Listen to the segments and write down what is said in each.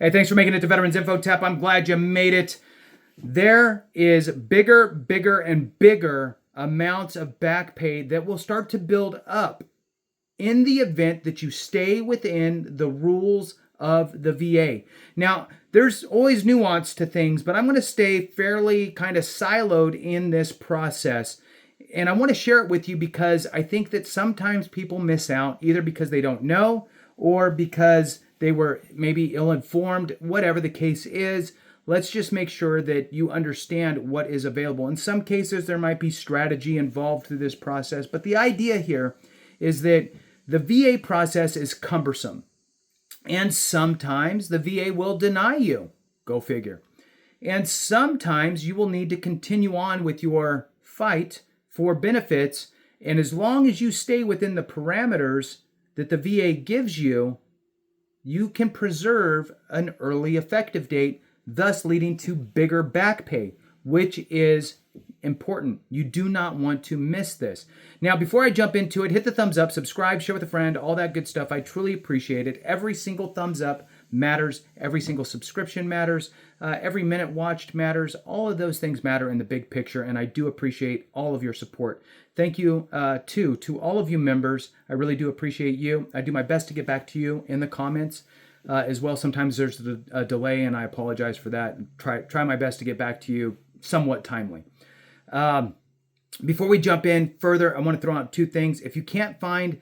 Hey, thanks for making it to Veterans Info Tap. I'm glad you made it. There is bigger, and bigger amounts of back pay that will start to build up in the event that you stay within the rules of the VA. Now, there's always nuance to things, but I'm going to stay fairly kind of siloed in this process. And I want to share it with you because I think that sometimes people miss out, either because they don't know or because they were maybe ill-informed, whatever the case is. Let's just make sure that you understand what is available. In some cases, there might be strategy involved through this process, but the idea here is that the VA process is cumbersome. And sometimes the VA will deny you. Go figure. And sometimes you will need to continue on with your fight for benefits. And as long as you stay within the parameters that the VA gives you, you can preserve an early effective date, thus leading to bigger back pay, which is important. You do not want to miss this. Now, before I jump into it, hit the thumbs up, subscribe, share with a friend, all that good stuff. I truly appreciate it. Every single thumbs up matters. Every single subscription matters. Every minute watched matters. All of those things matter in the big picture, and I do appreciate all of your support. Thank you, to all of you members. I really do appreciate you. I do my best to get back to you in the comments as well. Sometimes there's a delay, and I apologize for that. Try my best to get back to you somewhat timely. Before we jump in further, I want to throw out two things. If you can't find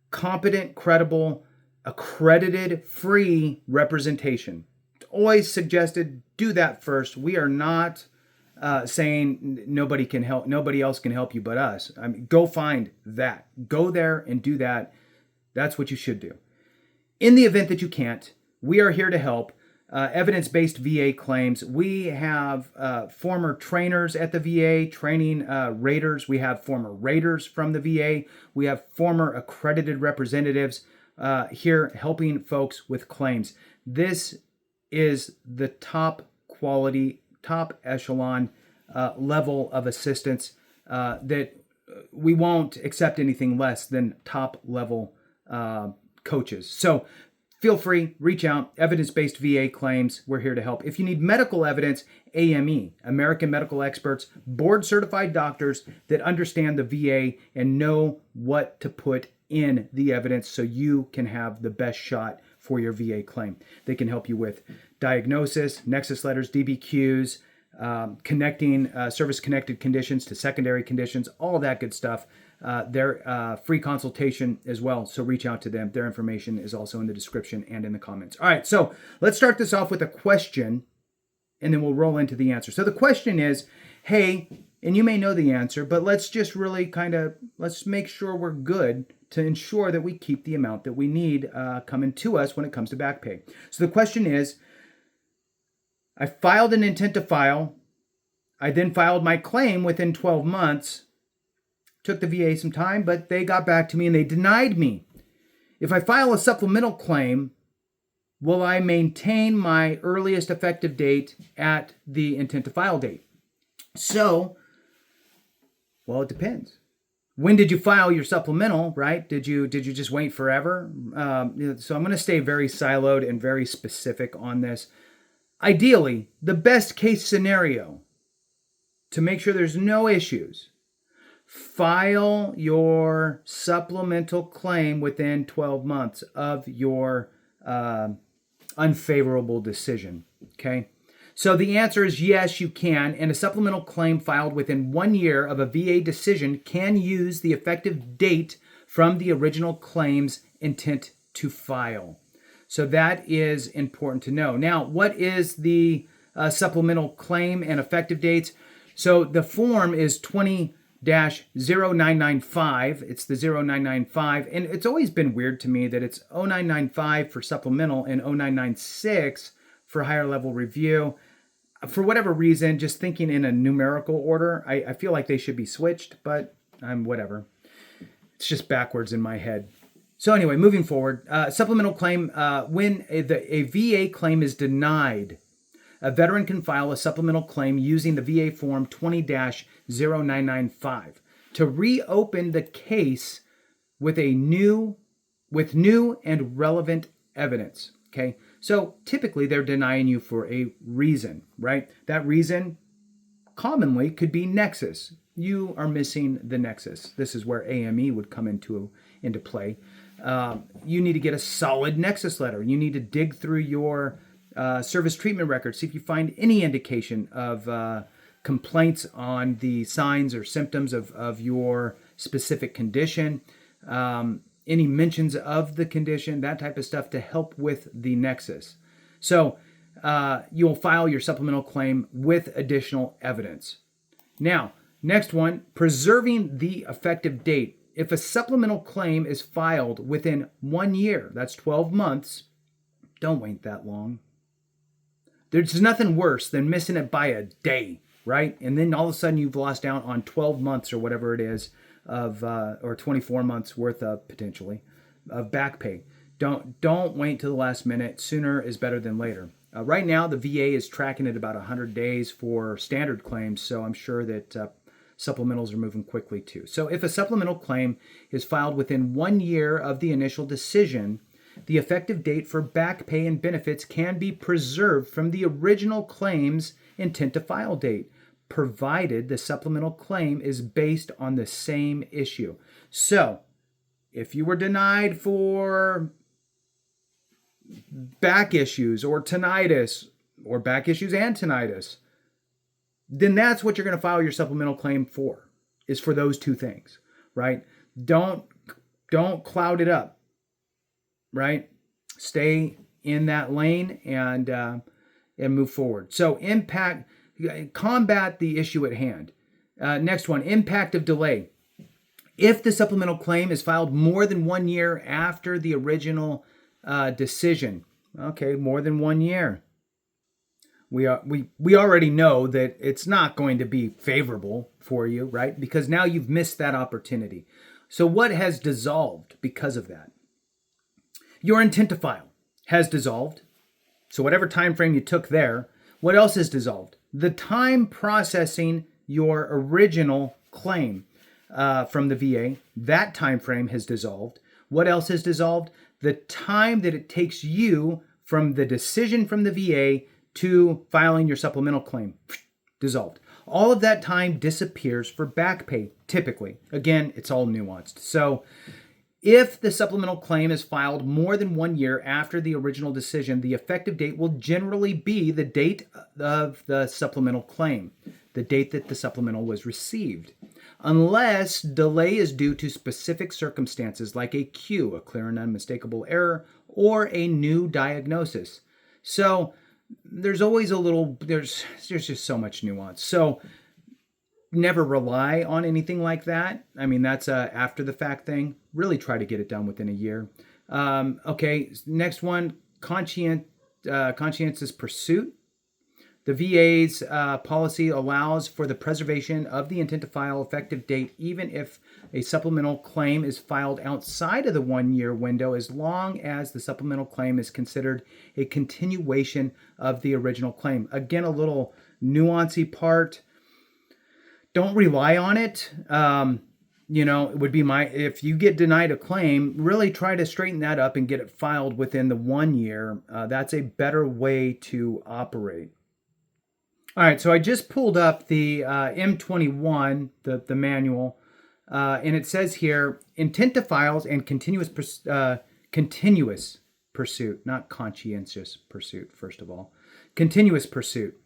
competent, credible, accredited, free representation, it's always suggested do that first. We are not saying nobody else can help you but us. I mean, go find that. Go there and do that. That's what you should do. In the event that you can't, we are here to help. Evidence-based VA claims. We have former trainers at the VA training raters. We have former raters from the VA. We have former accredited representatives here helping folks with claims. This is the top quality, top echelon level of assistance that we won't accept anything less than top level coaches. So feel free, reach out, evidence-based VA claims. We're here to help. If you need medical evidence, AME, American Medical Experts, board-certified doctors that understand the VA and know what to put in the evidence so you can have the best shot for your VA claim. They can help you with diagnosis, nexus letters, DBQs, connecting service-connected conditions to secondary conditions, all of that good stuff. They're free consultation as well, so reach out to them. Their information is also in the description and in the comments. All right, so let's start this off with a question, and then we'll roll into the answer. So the question is, hey, and you may know the answer, but let's just really let's make sure we're good to ensure that we keep the amount that we need coming to us when it comes to back pay. So the question is, I filed an intent to file. I then filed my claim within 12 months. Took the VA some time, but they got back to me and they denied me. If I file a supplemental claim, will I maintain my earliest effective date at the intent to file date? So, well, it depends. When did you file your supplemental, right? Did you just wait forever? So I'm going to stay very siloed and very specific on this. Ideally, the best case scenario, to make sure there's no issues, file your supplemental claim within 12 months of your unfavorable decision, okay? So the answer is yes, you can, and a supplemental claim filed within 1 year of a VA decision can use the effective date from the original claim's intent to file. So that is important to know. Now, what is the supplemental claim and effective dates? So the form is 20-0995. It's the 0995. And it's always been weird to me that it's 0995 for supplemental and 0996 for higher level review. For whatever reason, just thinking in a numerical order, I feel like they should be switched, but I'm whatever. It's just backwards in my head. So anyway, moving forward, supplemental claim, when a VA claim is denied, a veteran can file a supplemental claim using the VA form 20-0995 to reopen the case with new and relevant evidence. Okay, So typically they're denying you for a reason, right? That reason commonly could be nexus. You are missing the nexus. This is where AME would come into play. You need to get a solid nexus letter. You need to dig through your service treatment records, see if you find any indication of complaints on the signs or symptoms of your specific condition, any mentions of the condition, that type of stuff to help with the nexus. So you'll file your supplemental claim with additional evidence. Now, next one, preserving the effective date. If a supplemental claim is filed within 1 year, that's 12 months, don't wait that long. There's nothing worse than missing it by a day, right? And then all of a sudden you've lost out on 12 months or whatever it is of, or 24 months worth of potentially of back pay. Don't wait till the last minute. Sooner is better than later. Right now, the VA is tracking at about 100 days for standard claims, so I'm sure that supplementals are moving quickly too. So if a supplemental claim is filed within 1 year of the initial decision, the effective date for back pay and benefits can be preserved from the original claim's intent to file date, provided the supplemental claim is based on the same issue. So if you were denied for back issues or tinnitus, or back issues and tinnitus, then that's what you're going to file your supplemental claim for, is for those two things, right? Don't cloud it up, right? Stay in that lane and move forward. So combat the issue at hand. Next one, impact of delay. If the supplemental claim is filed more than 1 year after the original decision, okay, more than 1 year, we already know that it's not going to be favorable for you, right? Because now you've missed that opportunity. So what has dissolved because of that? Your intent to file has dissolved. So whatever time frame you took there, what else is dissolved? The time processing your original claim from the VA, that time frame has dissolved. What else has dissolved? The time that it takes you from the decision from the VA to filing your supplemental claim, dissolved. All of that time disappears for back pay, typically. Again, it's all nuanced. So if the supplemental claim is filed more than 1 year after the original decision, the effective date will generally be the date of the supplemental claim, the date that the supplemental was received, unless delay is due to specific circumstances like a Q, a clear and unmistakable error, or a new diagnosis. So there's always there's just so much nuance. So never rely on anything like that. I mean, that's a after the fact thing. Really try to get it done within a year. Okay, next one, conscientious pursuit. The VA's policy allows for the preservation of the intent to file effective date even if a supplemental claim is filed outside of the 1 year window, as long as the supplemental claim is considered a continuation of the original claim. Again, a little nuancy part. Don't rely on it. It would be if you get denied a claim, really try to straighten that up and get it filed within the 1 year. That's a better way to operate. All right, so I just pulled up the M21, the manual, and it says here, intent to files and continuous pursuit, not conscientious pursuit, first of all, continuous pursuit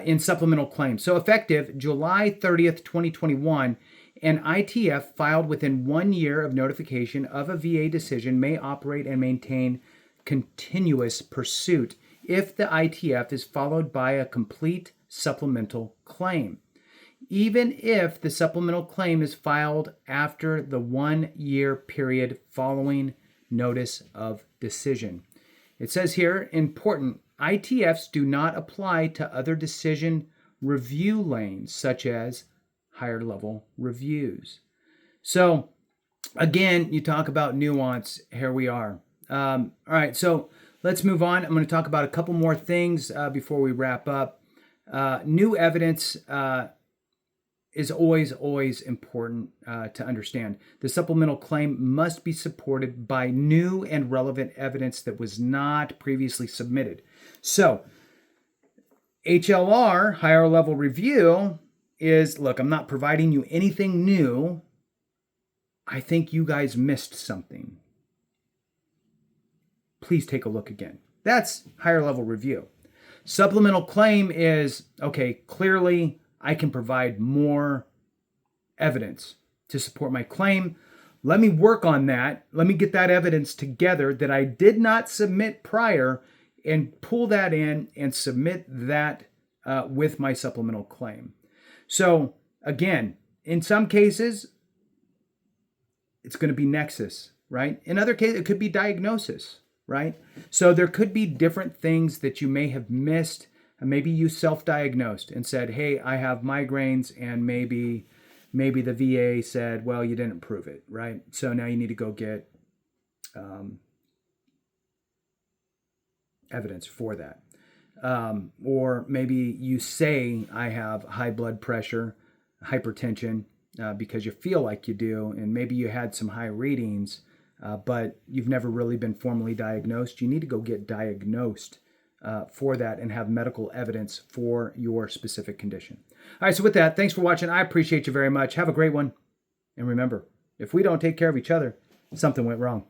in supplemental claims. So effective July 30th, 2021, an ITF filed within 1 year of notification of a VA decision may operate and maintain continuous pursuit if the ITF is followed by a complete supplemental claim, even if the supplemental claim is filed after the 1 year period following notice of decision. It says here, important, ITFs do not apply to other decision review lanes, such as higher level reviews. So again, you talk about nuance. Here we are. All right, so let's move on. I'm going to talk about a couple more things before we wrap up. New evidence is always important to understand. The supplemental claim must be supported by new and relevant evidence that was not previously submitted. So, HLR, higher level review, is, look, I'm not providing you anything new. I think you guys missed something. Please take a look again. That's higher level review. Supplemental claim is, okay, clearly I can provide more evidence to support my claim. Let me work on that. Let me get that evidence together that I did not submit prior and pull that in and submit that with my supplemental claim. So again, in some cases, it's going to be nexus, right? In other cases, it could be diagnosis, right? So there could be different things that you may have missed. And maybe you self-diagnosed and said, hey, I have migraines, and maybe the VA said, well, you didn't prove it, right? So now you need to go get evidence for that. Or maybe you say, I have high blood pressure, hypertension, because you feel like you do, and maybe you had some high readings, but you've never really been formally diagnosed. You need to go get diagnosed for that and have medical evidence for your specific condition. All right, so with that, thanks for watching. I appreciate you very much. Have a great one. And remember, if we don't take care of each other, something went wrong.